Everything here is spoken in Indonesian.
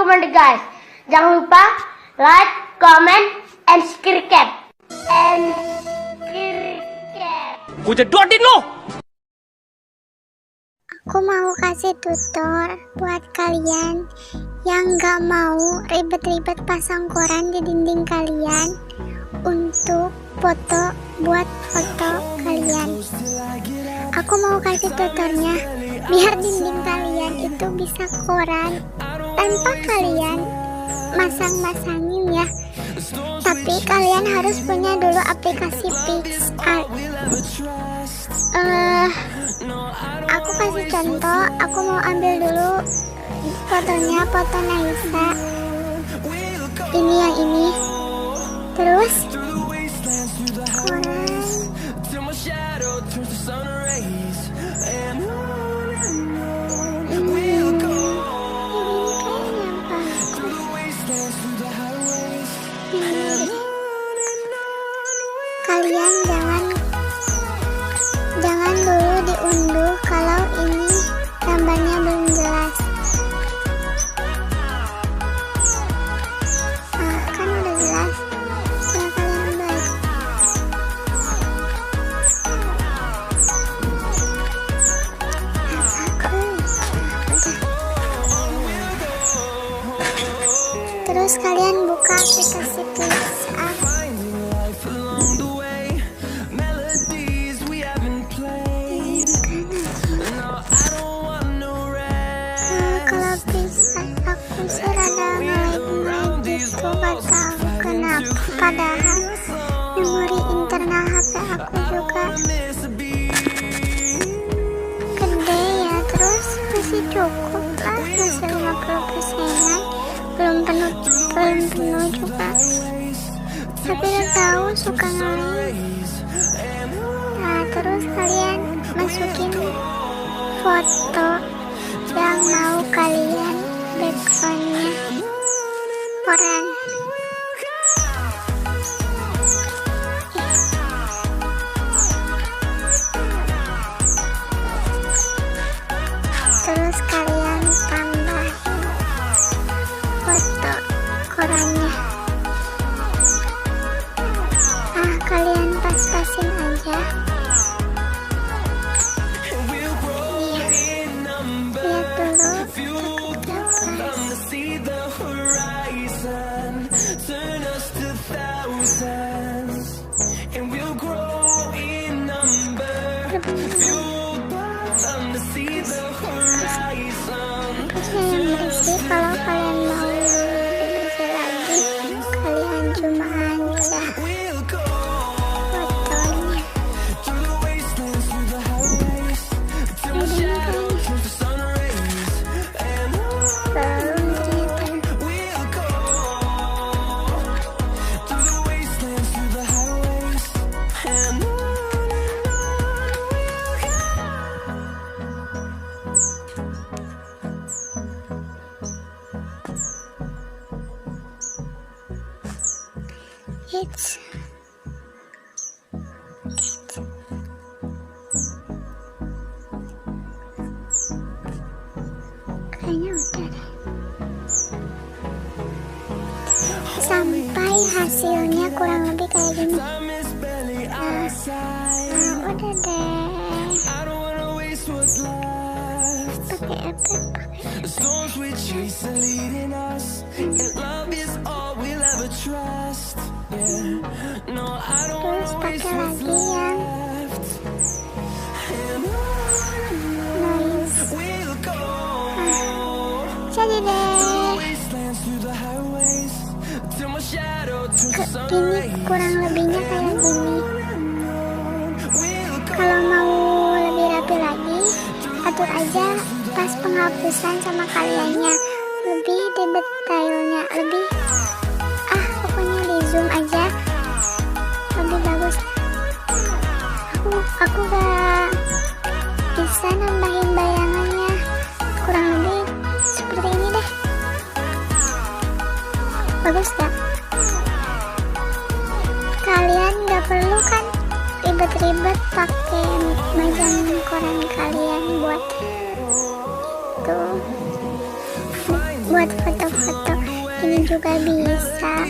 comment guys. Jangan lupa like, comment, and subscribe. Gue jedotin lo. Aku mau kasih tutor buat kalian yang gak mau ribet-ribet pasang koran di dinding kalian untuk foto buat foto kalian. Aku mau kasih tutornya biar dinding kalian itu bisa koran tanpa kalian masang-masangin ya. Tapi kalian harus punya dulu aplikasi PixArt. Aku kasih contoh, aku mau ambil dulu fotonya, foto Naisa. Ini yang ini. Terus koran. Kalian jangan dulu diunduh kalau ini gambarnya belum jelas. Kan udah jelas. Tinggal kalian unduh aja. Terus kalian buka aplikasi PixArt. Padahal memori internal HP aku juga gede ya, terus masih cukup lah, masih 50%-an, belum penuh juga, tapi udah tahu suka ngelag. Nah terus kalian masukin foto yang mau kalian backgroundnya koran. Terus kalian tambahin foto korannya. Kalian pas-pasin aja. Lihat dulu. Kalau kalian mau lebih bersih lagi, kalian cuma aja fotonya. Kayaknya udah deh. Sampai hasilnya kurang lebih kayak gini. Udah deh. Pakai APK. Terus pakai lagi yang noise. Jadi deh. Gini kurang lebihnya kayak gini. Kalau mau lebih rapi lagi, atur aja pas penghapusan sama kaliannya, lebih di detailnya, lebih pokoknya di zoom aja lebih bagus. Aku gak bisa nambahin bayangannya, kurang lebih seperti ini deh. Bagus gak? Kalian gak perlu kan ribet-ribet pakai majang koran kalian buat itu. buat foto-foto. Ini juga bisa